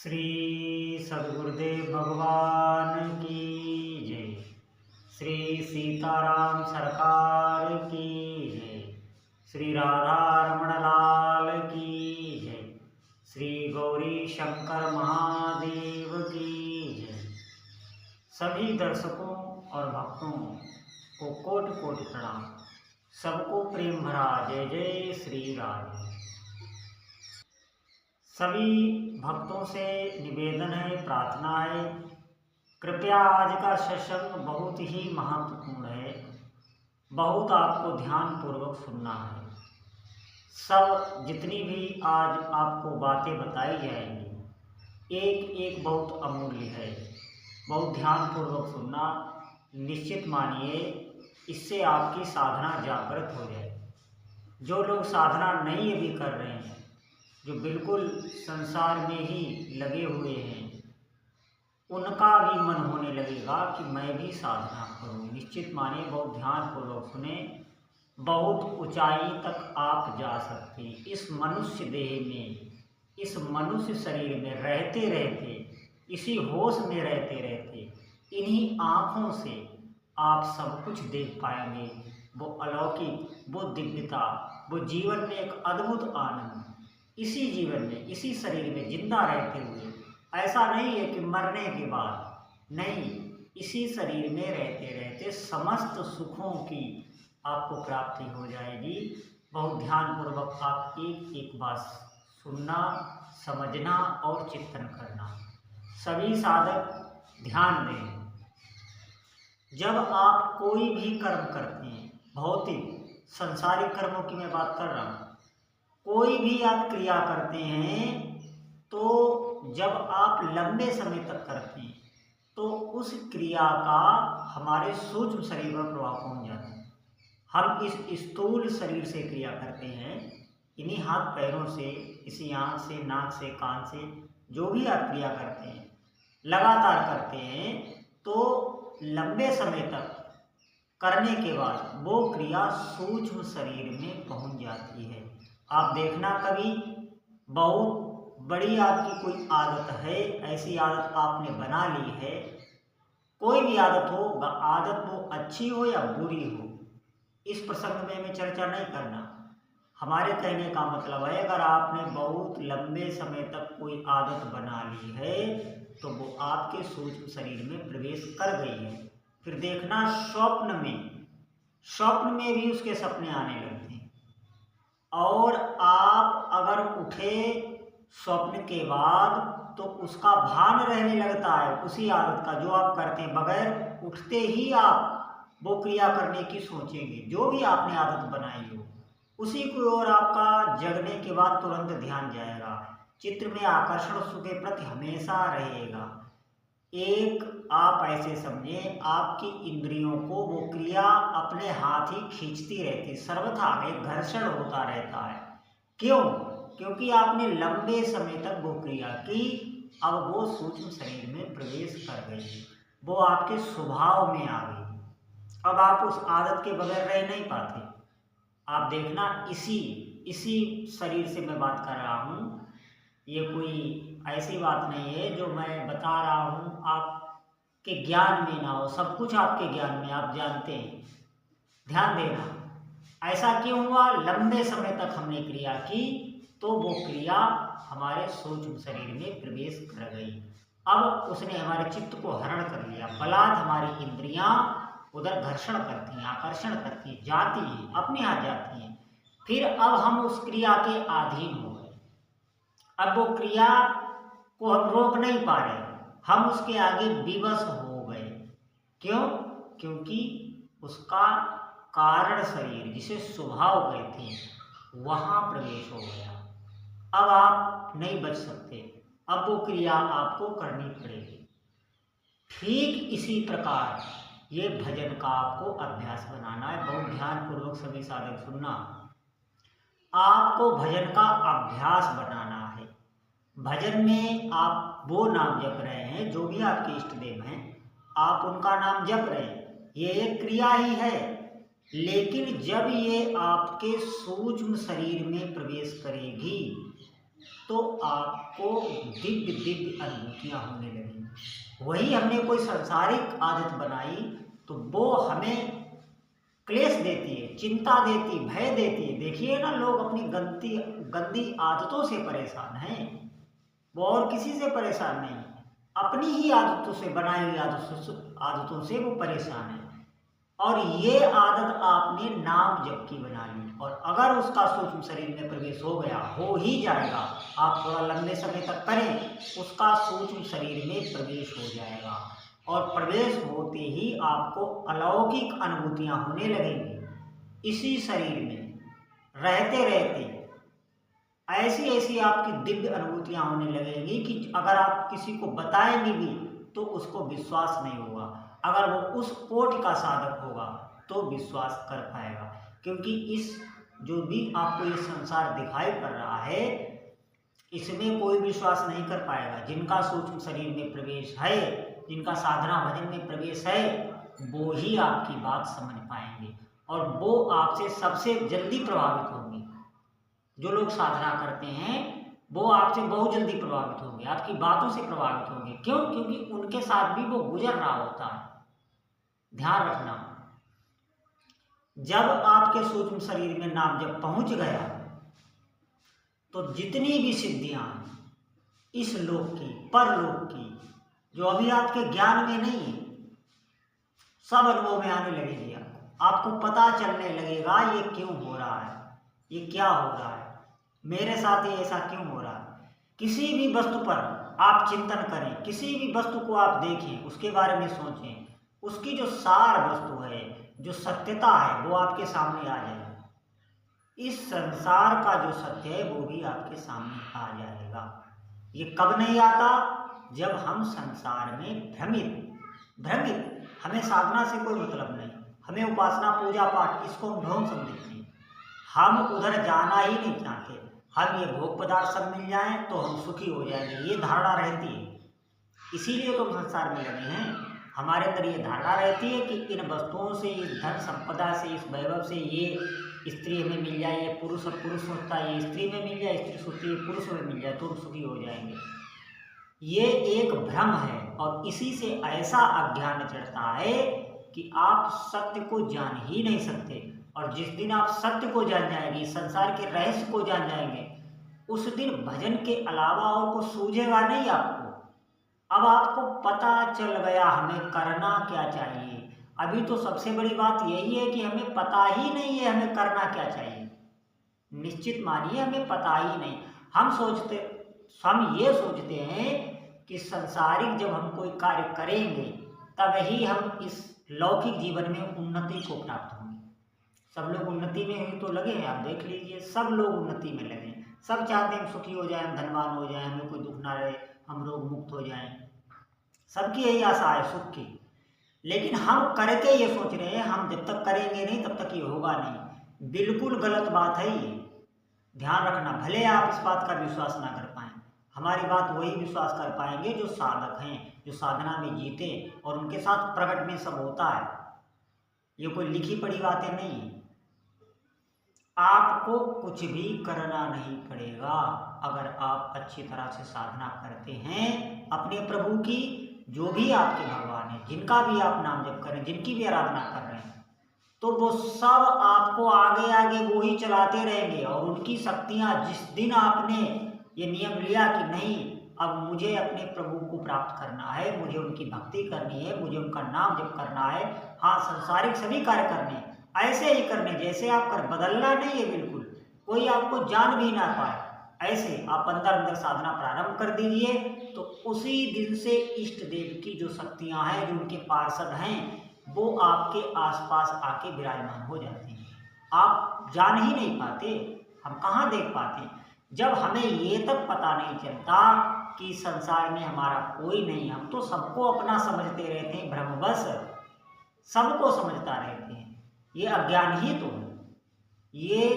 श्री सद्गुरुदेव भगवान की जय। श्री सीताराम सरकार की जय। श्री राधा रमण लाल की जय। श्री गौरी शंकर महादेव की जय। सभी दर्शकों और भक्तों को कोटि कोटि प्रणाम। सबको प्रेम भरा जय जय श्री राधे। सभी भक्तों से निवेदन है, प्रार्थना है, कृपया आज का सत्संग बहुत ही महत्वपूर्ण है। बहुत आपको ध्यान पूर्वक सुनना है। सब जितनी भी आज आपको बातें बताई जाएंगी एक एक बहुत अमूल्य है। बहुत ध्यान पूर्वक सुनना। निश्चित मानिए इससे आपकी साधना जागृत हो जाए। जो लोग साधना नहीं अभी कर रहे हैं, जो बिल्कुल संसार में ही लगे हुए हैं, उनका भी मन होने लगेगा कि मैं भी साधना करूं। निश्चित मानिए, बहुत ध्यान पूर्वक सुने। बहुत ऊंचाई तक आप जा सकते हैं। इस मनुष्य देह में, इस मनुष्य शरीर में रहते रहते, इसी होश में रहते रहते, इन्हीं आँखों से आप सब कुछ देख पाएंगे। वो अलौकिक, वो दिव्यता, वो जीवन में एक अद्भुत आनंद, इसी जीवन में, इसी शरीर में जिंदा रहते हुए। ऐसा नहीं है कि मरने के बाद, नहीं, इसी शरीर में रहते रहते समस्त सुखों की आपको प्राप्ति हो जाएगी। बहुत ध्यानपूर्वक आप एक एक बात सुनना, समझना और चिंतन करना। सभी साधक ध्यान दें। जब आप कोई भी कर्म करते हैं, भौतिक संसारिक कर्मों की मैं बात कर रहा हूँ, कोई भी आप क्रिया करते हैं, तो जब आप लंबे समय तक करते हैं तो उस क्रिया का हमारे सूक्ष्म शरीर पर प्रभाव पहुंच जाता है। हम इस स्थूल शरीर से क्रिया करते हैं, इन्हीं हाथ पैरों से, इसी आँख से, नाक से, कान से, जो भी आप क्रिया करते हैं, लगातार करते हैं, तो लंबे समय तक करने के बाद वो क्रिया सूक्ष्म शरीर में पहुंच जाती है। आप देखना, कभी बहुत बड़ी आपकी कोई आदत है, ऐसी आदत आपने बना ली है, कोई भी आदत हो, आदत वो अच्छी हो या बुरी हो, इस प्रसंग में मैं चर्चा नहीं करना। हमारे कहने का मतलब है, अगर आपने बहुत लंबे समय तक कोई आदत बना ली है तो वो आपके सूक्ष्म शरीर में प्रवेश कर गई है। फिर देखना, स्वप्न में भी उसके सपने आने लगते हैं। और आप अगर उठे स्वप्न के बाद तो उसका भान रहने लगता है, उसी आदत का जो आप करते हैं। बगैर उठते ही आप वो क्रिया करने की सोचेंगे, जो भी आपने आदत बनाई हो, उसी की ओर आपका जगने के बाद तुरंत ध्यान जाएगा। चित्र में आकर्षण उसके प्रति हमेशा रहेगा। एक आप ऐसे समझें, आपकी इंद्रियों को वो क्रिया अपने हाथ ही खींचती रहती, सर्वथा एक घर्षण होता रहता है। क्यों? क्योंकि आपने लंबे समय तक वो क्रिया की, अब वो सूक्ष्म शरीर में प्रवेश कर गई, वो आपके स्वभाव में आ गई। अब आप उस आदत के बगैर रह नहीं पाते। आप देखना, इसी शरीर से मैं बात कर रहा हूँ। ये कोई ऐसी बात नहीं है जो मैं बता रहा हूँ आपके ज्ञान में ना हो। सब कुछ आपके ज्ञान में, आप जानते हैं। ध्यान देना, ऐसा क्यों हुआ? लंबे समय तक हमने क्रिया की तो वो क्रिया हमारे सूक्ष्म शरीर में प्रवेश कर गई। अब उसने हमारे चित्त को हरण कर लिया। बलात् हमारी इंद्रियां उधर घर्षण करती हैं, आकर्षण करती हैं, जाती हैं, अपने हाथ जाती हैं। फिर अब हम उस क्रिया के अधीन हो गए। अब वो क्रिया को हम रोक नहीं पा रहे, हम उसके आगे विवश हो गए। क्यों? क्योंकि उसका कारण शरीर, जिसे स्वभाव कहते हैं, वहाँ प्रवेश हो गया। अब आप नहीं बच सकते, अब वो क्रिया आपको करनी पड़ेगी। ठीक इसी प्रकार ये भजन का आपको अभ्यास बनाना है। बहुत ध्यानपूर्वक सभी साधक सुनना। आपको भजन का अभ्यास बनाना है। भजन में आप वो नाम जप रहे हैं, जो भी आपके इष्ट देव हैं, आप उनका नाम जप रहे हैं, ये एक क्रिया ही है। लेकिन जब ये आपके सूक्ष्म शरीर में प्रवेश करेगी तो आपको दिव्य दिव्य अनुभूतियाँ होने लगेंगी। वही हमने कोई सांसारिक आदत बनाई तो वो हमें क्लेश देती है, चिंता देती, भय देती है। देखिए ना, लोग अपनी गंदी गंदी आदतों से परेशान हैं, वो और किसी से परेशान नहीं, अपनी ही आदतों से, बनाई हुई आदतों से वो परेशान है। और ये आदत आपने नाम जप की बना ली, और अगर उसका सूक्ष्म शरीर में प्रवेश हो गया, हो ही जाएगा, आप थोड़ा लंबे समय तक करें, उसका सूक्ष्म शरीर में प्रवेश हो जाएगा। और प्रवेश होते ही आपको अलौकिक अनुभूतियां होने लगेंगी। इसी शरीर में रहते रहते ऐसी ऐसी आपकी दिव्य अनुभूतियां होने लगेंगी कि अगर आप किसी को बताएंगे भी तो उसको विश्वास नहीं होगा। अगर वो उस कोटि का साधक होगा तो विश्वास कर पाएगा, क्योंकि इस जो भी आपको ये संसार दिखाई पड़ रहा है, इसमें कोई विश्वास नहीं कर पाएगा। जिनका सूक्ष्म शरीर में प्रवेश है, जिनका साधना भजन में प्रवेश है, वो ही आपकी बात समझ पाएंगे और वो आपसे सबसे जल्दी प्रभावित होंगे। जो लोग साधना करते हैं वो आपसे बहुत जल्दी प्रभावित होंगे, आपकी बातों से प्रभावित होंगे। क्यों? क्योंकि उनके साथ भी वो गुजर रहा होता है। ध्यान रखना, जब आपके सूक्ष्म शरीर में नाम जब पहुंच गया तो जितनी भी सिद्धियां इस लोक की, परलोक की, जो अभी आपके ज्ञान में नहीं है, सब अनुभव में आने लगेगी। आपको पता चलने लगेगा ये क्यों हो रहा है, ये क्या हो रहा है, मेरे साथ ये ऐसा क्यों हो रहा है। किसी भी वस्तु पर आप चिंतन करें, किसी भी वस्तु को आप देखें, उसके बारे में सोचें, उसकी जो सार वस्तु है, जो सत्यता है, वो आपके सामने आ जाएगी। इस संसार का जो सत्य है वो भी आपके सामने आ जाएगा। ये कब नहीं आता? जब हम संसार में भ्रमित हमें साधना से कोई मतलब नहीं, हमें उपासना पूजा पाठ इसको हम ढोंग समझते हैं, हम उधर जाना ही नहीं चाहते। हम ये भोग पदार्थ सब मिल जाएं तो हम सुखी हो जाएंगे, ये धारणा रहती है। इसीलिए तो हम संसार में लगे हैं। हमारे अंदर ये धारणा रहती है कि इन वस्तुओं से, इस धन संपदा से, इस वैभव से, ये स्त्री हमें मिल जाए, ये पुरुष सोचता है ये स्त्री में मिल जाए, स्त्री सोचती है पुरुष में मिल जाए तो हम सुखी हो जाएंगे। ये एक भ्रम है और इसी से ऐसा अज्ञान चढ़ता है कि आप सत्य को जान ही नहीं सकते। और जिस दिन आप सत्य को जान जाएंगे, संसार के रहस्य को जान जाएंगे, उस दिन भजन के अलावा और को सूझेगा नहीं आपको। अब आपको पता चल गया हमें करना क्या चाहिए। अभी तो सबसे बड़ी बात यही है कि हमें पता ही नहीं है हमें करना क्या चाहिए। निश्चित मानिए हमें पता ही नहीं। हम ये सोचते हैं कि संसारिक जब हम कोई कार्य करेंगे तब ही हम इस लौकिक जीवन में उन्नति को प्राप्त होंगे। सब लोग उन्नति में ही तो लगे हैं, आप देख लीजिए, सब लोग उन्नति में लगे हैं। सब चाहते हैं हम सुखी हो जाएं, हम धनवान हो जाएं, हमें कोई दुख ना रहे, हम रोग मुक्त हो जाएं। सबकी यही आशा है सुख की। लेकिन हम करके ये सोच रहे हैं हम जब तक करेंगे नहीं तब तक ये होगा नहीं। बिल्कुल गलत बात है ये, ध्यान रखना। भले आप इस बात का विश्वास ना कर पाएं, हमारी बात वही विश्वास कर पाएंगे जो साधक हैं, जो साधना में जीते और उनके साथ प्रकट में सब होता है। ये कोई लिखी पढ़ी बातें नहीं है। आपको कुछ भी करना नहीं पड़ेगा अगर आप अच्छी तरह से साधना करते हैं अपने प्रभु की। जो भी आपके भगवान हैं, जिनका भी आप नाम जप करें, जिनकी भी आराधना कर रहे हैं, तो वो सब आपको आगे आगे वो ही चलाते रहेंगे। और उनकी शक्तियां, जिस दिन आपने ये नियम लिया कि नहीं अब मुझे अपने प्रभु को प्राप्त करना है, मुझे उनकी भक्ति करनी है, मुझे उनका नाम जप करना है, हाँ संसारिक सभी कार्य करने ऐसे ही करने जैसे आप कर, बदलना नहीं है बिल्कुल, कोई आपको जान भी ना पाए, ऐसे आप अंदर अंदर साधना प्रारंभ कर दीजिए। तो उसी दिन से इष्ट देव की जो शक्तियां हैं, जो उनके पार्षद हैं, वो आपके आसपास आके विराजमान हो जाते हैं। आप जान ही नहीं पाते, हम कहाँ देख पाते। जब हमें ये तक पता नहीं चलता कि संसार में हमारा कोई नहीं, हम तो सबको अपना समझते रहते हैं, भ्रमवश सबको समझता रहते हैं। ये अज्ञान ही तो है, ये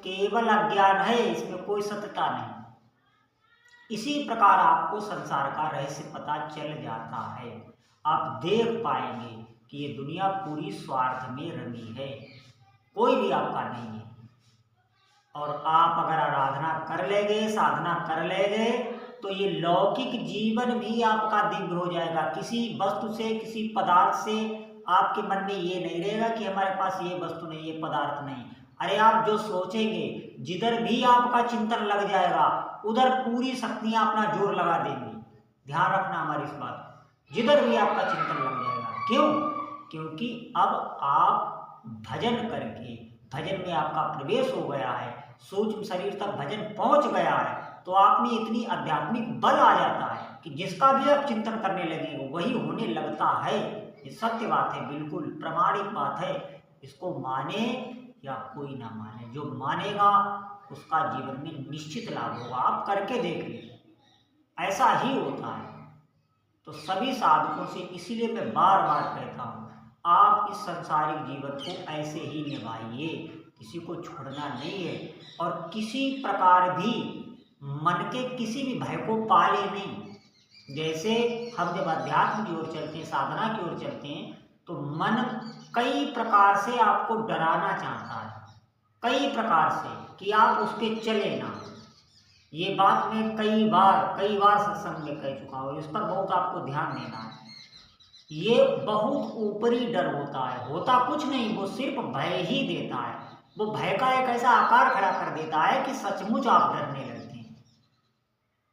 केवल अज्ञान है, इसमें कोई सत्यता नहीं। इसी प्रकार आपको संसार का रहस्य पता चल जाता है। आप देख पाएंगे कि ये दुनिया पूरी स्वार्थ में रंगी है, कोई भी आपका नहीं है। और आप अगर आराधना कर लेंगे, साधना कर लेंगे, तो ये लौकिक जीवन भी आपका दिव्य हो जाएगा। किसी वस्तु से, किसी पदार्थ से आपके मन में ये नहीं रहेगा कि हमारे पास ये वस्तु नहीं, ये पदार्थ नहीं। अरे आप जो सोचेंगे, जिधर भी आपका चिंतन लग जाएगा, उधर पूरी शक्तियां अपना जोर लगा देंगी। ध्यान रखना हमारी इस बात, जिधर भी आपका चिंतन लग जाएगा। क्यों? क्योंकि अब आप भजन करके, भजन में आपका प्रवेश हो गया है, सूक्ष्म शरीर तक भजन पहुंच गया है, तो आप में इतनी आध्यात्मिक बल आ जाता है कि जिसका भी आप चिंतन करने लगेंगे वही होने लगता है। ये सत्य बात है, बिल्कुल प्रमाणिक बात है। इसको माने या कोई ना माने, जो मानेगा उसका जीवन में निश्चित लाभ होगा। आप करके देख लीजिए, ऐसा ही होता है। तो सभी साधकों से इसीलिए मैं बार बार कहता हूँ, आप इस संसारिक जीवन को ऐसे ही निभाइए, किसी को छोड़ना नहीं है। और किसी प्रकार भी मन के किसी भी भय को पाले नहीं। जैसे हम जब अध्यात्म की ओर चलते हैं, साधना की ओर चलते हैं, तो मन कई प्रकार से आपको डराना चाहता है, कई प्रकार से, कि आप उस पर चले ना। ये बात मैं कई बार सत्संग में कह चुका हूँ, इस पर बहुत आपको ध्यान देना है। ये बहुत ऊपरी डर होता है, होता कुछ नहीं, वो सिर्फ भय ही देता है। वो भय का एक ऐसा आकार खड़ा कर देता है कि सचमुच आप डरने लगते हैं।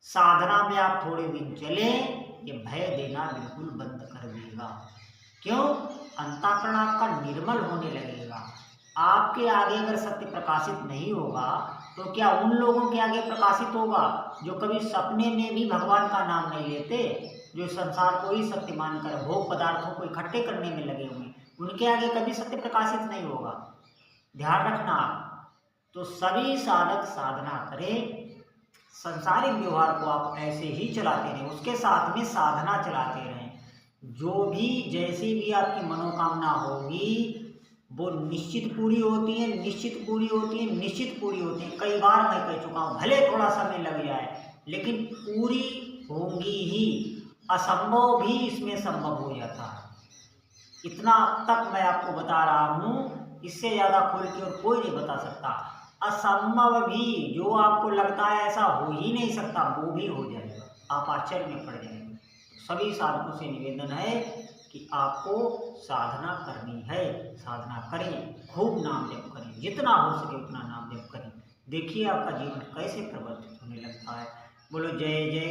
साधना में आप थोड़े दिन चले, ये भय देना बिल्कुल बंद कर देगा। क्यों? अंतःकरण आपका निर्मल होने लगेगा। आपके आगे अगर सत्य प्रकाशित नहीं होगा, तो क्या उन लोगों के आगे प्रकाशित होगा जो कभी सपने में भी भगवान का नाम नहीं लेते, जो संसार को ही सत्य मानकर भोग पदार्थों को इकट्ठे करने में लगे हुए, उनके आगे कभी सत्य प्रकाशित नहीं होगा। ध्यान रखना आप। तो सभी साधक साधना करें, संसारिक व्यवहार को आप ऐसे ही चलाते रहें, उसके साथ में साधना चलाते रहें। जो भी जैसी भी आपकी मनोकामना होगी वो निश्चित पूरी होती है, निश्चित पूरी होती है, निश्चित पूरी होती है। कई बार मैं कह चुका हूँ, भले थोड़ा समय लग जाए लेकिन पूरी होंगी ही। असंभव भी इसमें संभव हो जाता है। इतना तक मैं आपको बता रहा हूँ, इससे ज़्यादा खोल के और कोई नहीं बता सकता। असंभव भी, जो आपको लगता है ऐसा हो ही नहीं सकता, वो भी हो जाएगा। आप आश्चर्य में पड़ जाएंगे। सभी साधकों से निवेदन है कि आपको साधना करनी है, साधना करें, खूब नाम जप करें, जितना हो सके उतना नाम जप करें। देखिए आपका जीवन कैसे परिवर्तित होने लगता है। बोलो जय जय